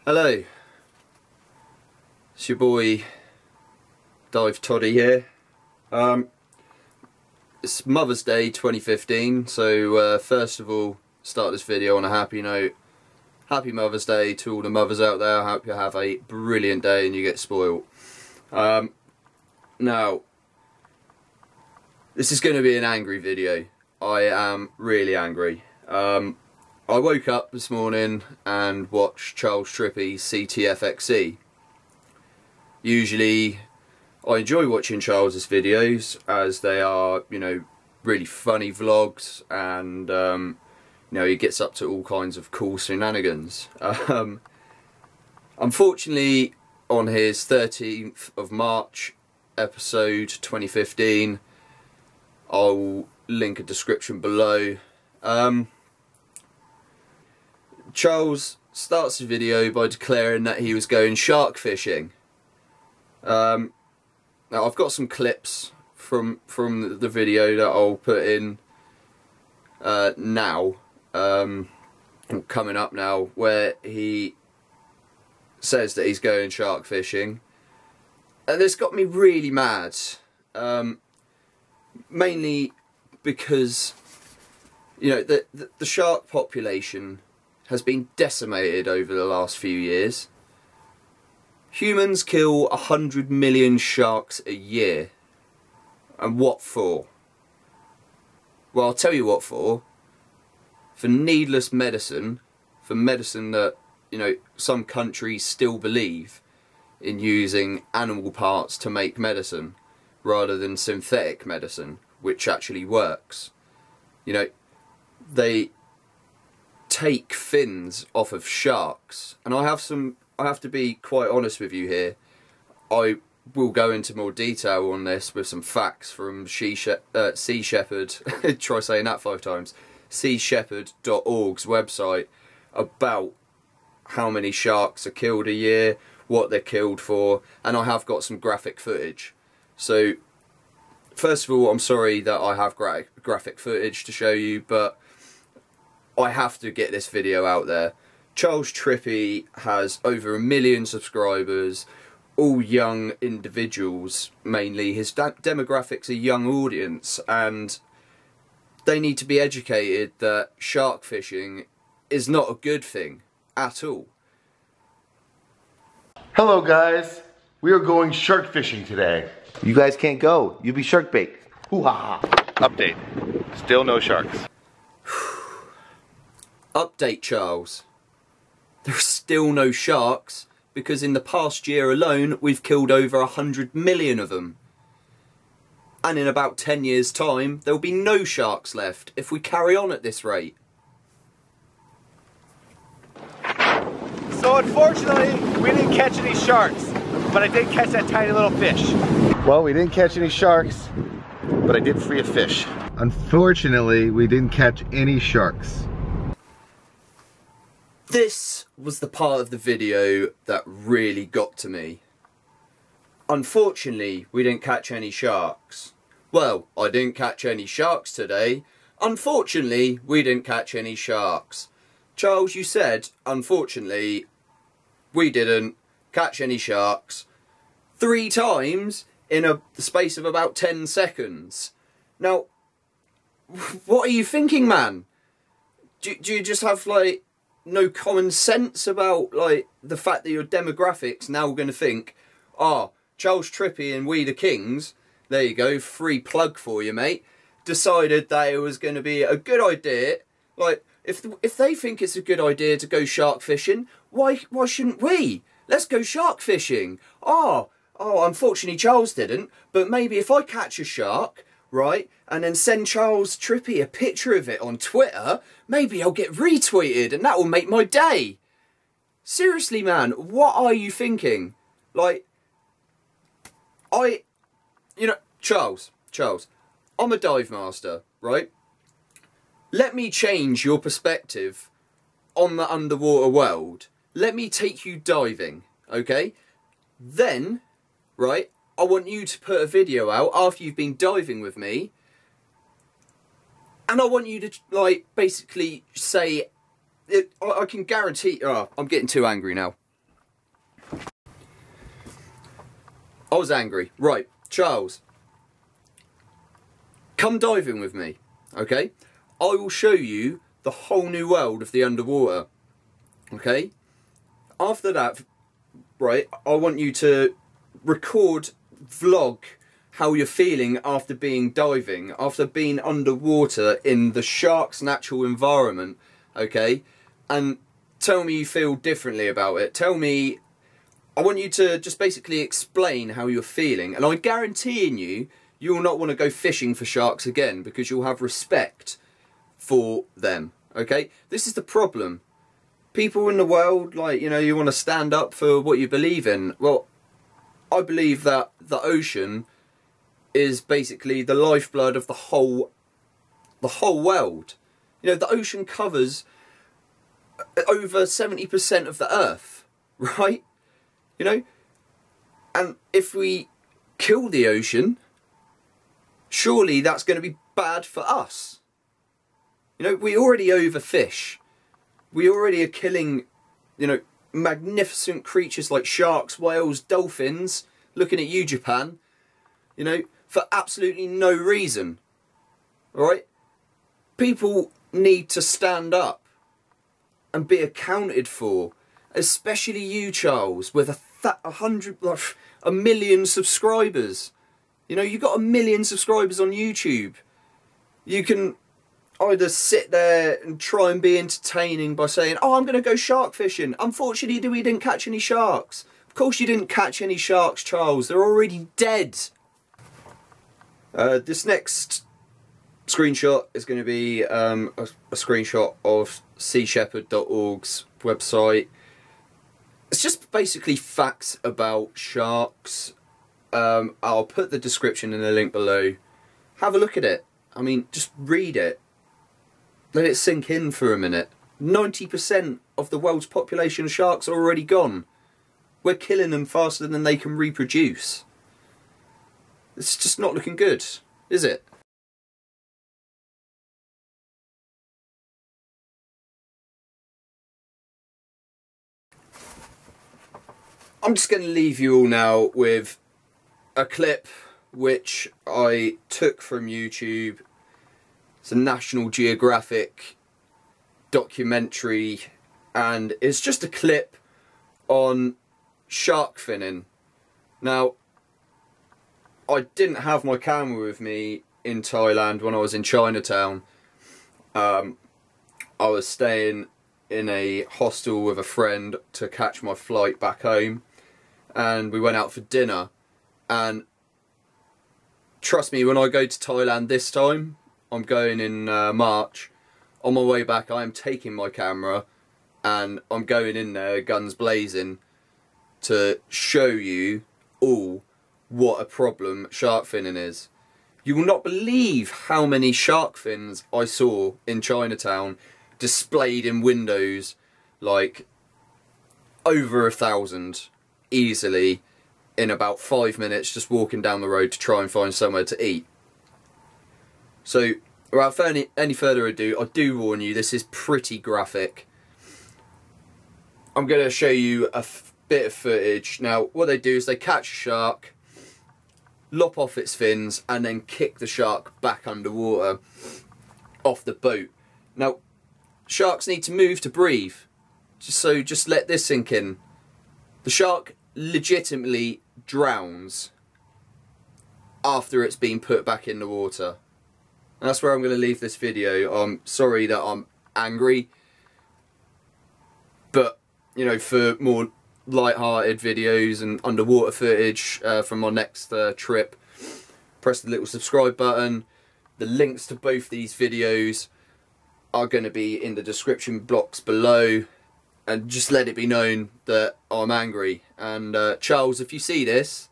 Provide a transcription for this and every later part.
Hello, it's your boy Toddy here. It's Mother's Day 2015, so first of all, start this video on a happy note. Happy Mother's Day to all the mothers out there. I hope you have a brilliant day and you get spoiled. Now, this is going to be an angry video. I am really angry. I woke up this morning and watched Charles Trippy's CTFXC. Usually I enjoy watching Charles's videos as they are, you know, really funny vlogs, and you know, he gets up to all kinds of cool shenanigans. Unfortunately, on his 13th of March episode 2015, I'll link a description below. Charles starts the video by declaring that he was going shark fishing. Now I've got some clips from the video that I'll put in now, coming up now, where he says that he's going shark fishing, and this got me really mad, mainly because, you know, the shark population has been decimated over the last few years. Humans kill 100 million sharks a year. And what for? Well, I'll tell you what for. For needless medicine. For medicine that, you know, some countries still believe in using animal parts to make medicine rather than synthetic medicine, which actually works. You know, they take fins off of sharks, and I have to be quite honest with you here. I will go into more detail on this with some facts from Sea Shepherd try saying that 5 times, seashepherd.org's website, about how many sharks are killed a year, what they're killed for, and I have got some graphic footage. So first of all, I'm sorry that I have graphic footage to show you, but I have to get this video out there. Charles Trippy has over 1 million subscribers, all young individuals mainly. His demographics are young audience, and they need to be educated that shark fishing is not a good thing at all. Hello guys, we are going shark fishing today. You guys can't go. You'll be shark bait. Hoo-ha-ha. Update. Still no sharks. Update, Charles. There are still no sharks because in the past year alone we've killed over 100 million of them. And in about 10 years' time there will be no sharks left if we carry on at this rate. So unfortunately we didn't catch any sharks, but I did catch that tiny little fish. Well, we didn't catch any sharks, but I did free a fish. Unfortunately, we didn't catch any sharks. This was the part of the video that really got to me. Unfortunately, we didn't catch any sharks. Well, I didn't catch any sharks today. Unfortunately, we didn't catch any sharks. Charles, you said, unfortunately, we didn't catch any sharks 3 times in the space of about 10 seconds. Now, what are you thinking, man? Do you just have, like, no common sense about, like, the fact that your demographics now going to think, Charles Trippy and We the Kings, there you go, free plug for you, mate, decided that it was going to be a good idea. Like, if they think it's a good idea to go shark fishing, why shouldn't we? Let's go shark fishing. Unfortunately Charles didn't, but maybe if I catch a shark, right, and then send Charles Trippy a picture of it on Twitter, maybe I'll get retweeted and that will make my day. Seriously, man, what are you thinking? Like, you know, Charles, I'm a dive master, right? Let me change your perspective on the underwater world. Let me take you diving, okay? Then, right, I want you to put a video out after you've been diving with me, and I want you to, like, basically say, I can guarantee, I'm getting too angry now. I was angry. Right, Charles, come diving with me, okay? I will show you the whole new world of the underwater, okay? After that, right, I want you to record, vlog how you're feeling after being diving, after being underwater in the shark's natural environment, okay? And tell me you feel differently about it. Tell me, I want you to just basically explain how you're feeling, and I'm guaranteeing you, you will not want to go fishing for sharks again because you'll have respect for them, okay? This is the problem. People in the world, like, you know, you want to stand up for what you believe in. Well, I believe that the ocean is basically the lifeblood of the whole world. You know, the ocean covers over 70% of the earth, right? You know, and if we kill the ocean, surely that's going to be bad for us. You know, we already overfish. We already are killing, you know, magnificent creatures like sharks, whales, dolphins. Looking at you, Japan. You know, for absolutely no reason. Alright? People need to stand up and be accounted for. Especially you, Charles, with a million subscribers. You know, you've got 1 million subscribers on YouTube. You can either sit there and try and be entertaining by saying, oh, I'm going to go shark fishing. Unfortunately, we didn't catch any sharks. Of course you didn't catch any sharks, Charles. They're already dead. This next screenshot is going to be a screenshot of seashepherd.org's website. It's just basically facts about sharks. I'll put the description in the link below. Have a look at it. I mean, just read it. Let it sink in for a minute. 90% of the world's population of sharks are already gone. We're killing them faster than they can reproduce. It's just not looking good, is it? I'm just going to leave you all now with a clip which I took from YouTube. It's a National Geographic documentary, and it's just a clip on shark finning. Now, I didn't have my camera with me in Thailand when I was in Chinatown. I was staying in a hostel with a friend to catch my flight back home, and we went out for dinner. And trust me, when I go to Thailand this time, I'm going in March, on my way back I am taking my camera and I'm going in there guns blazing to show you all what a problem shark finning is. You will not believe how many shark fins I saw in Chinatown displayed in windows, like over 1,000 easily in about 5 minutes, just walking down the road to try and find somewhere to eat. So without any further ado, I do warn you, this is pretty graphic. I'm going to show you a bit of footage. Now what they do is they catch a shark, lop off its fins, and then kick the shark back underwater off the boat. Now sharks need to move to breathe, just let this sink in. The shark legitimately drowns after it's been put back in the water. And that's where I'm going to leave this video. I'm sorry that I'm angry, but you know, for more light-hearted videos and underwater footage from my next trip, press the little subscribe button. The links to both these videos are going to be in the description box below, and just let it be known that I'm angry. And Charles, if you see this,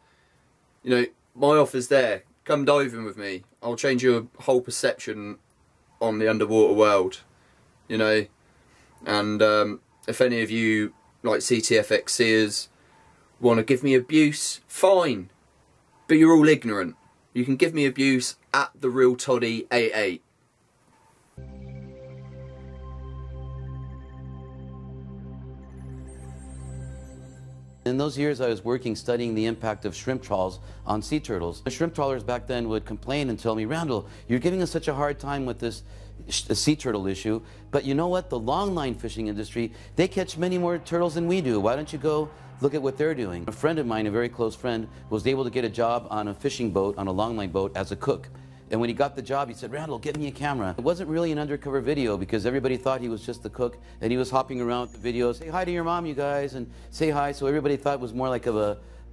you know, my offer's there. Come diving with me. I'll change your whole perception on the underwater world, you know. And if any of you, like CTFXCers, want to give me abuse, fine. But you're all ignorant. You can give me abuse at the real Toddy 88. In those years I was working studying the impact of shrimp trawls on sea turtles. The shrimp trawlers back then would complain and tell me, Randall, you're giving us such a hard time with this sea turtle issue, but you know what, the longline fishing industry, they catch many more turtles than we do. Why don't you go look at what they're doing? A friend of mine, a very close friend, was able to get a job on a fishing boat, on a longline boat, as a cook. And when he got the job, he said, Randall, get me a camera. It wasn't really an undercover video because everybody thought he was just the cook, and he was hopping around with the videos, say hi to your mom, you guys, and say hi. So everybody thought it was more like of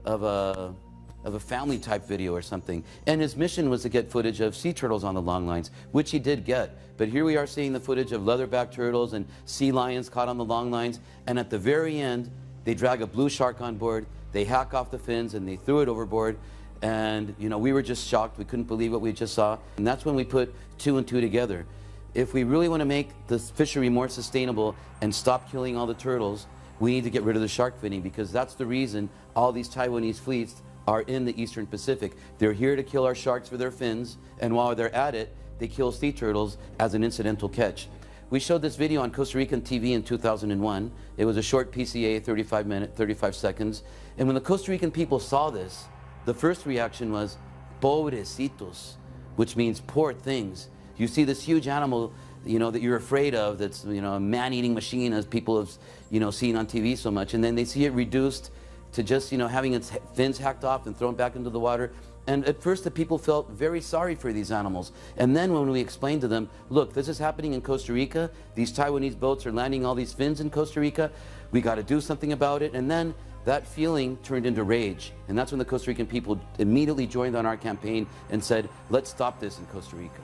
a family type video or something. And his mission was to get footage of sea turtles on the long lines, which he did get. But here we are seeing the footage of leatherback turtles and sea lions caught on the long lines. And at the very end, they drag a blue shark on board, they hack off the fins, and they threw it overboard. And you know, we were just shocked. We couldn't believe what we just saw. And that's when we put 2 and 2 together. If we really want to make the fishery more sustainable and stop killing all the turtles, we need to get rid of the shark finning, because that's the reason all these Taiwanese fleets are in the Eastern Pacific. They're here to kill our sharks for their fins, and while they're at it, they kill sea turtles as an incidental catch. We showed this video on Costa Rican TV in 2001. It was a short PCA, 35 seconds. And when the Costa Rican people saw this, the first reaction was, pobrecitos, which means poor things. You see this huge animal, you know, that you're afraid of, that's, you know, a man-eating machine, as people have, you know, seen on TV so much, and then they see it reduced to just, you know, having its fins hacked off and thrown back into the water. And at first the people felt very sorry for these animals. And then when we explained to them, look, this is happening in Costa Rica, these Taiwanese boats are landing all these fins in Costa Rica, we got to do something about it. And then that feeling turned into rage. And that's when the Costa Rican people immediately joined on our campaign and said, let's stop this in Costa Rica.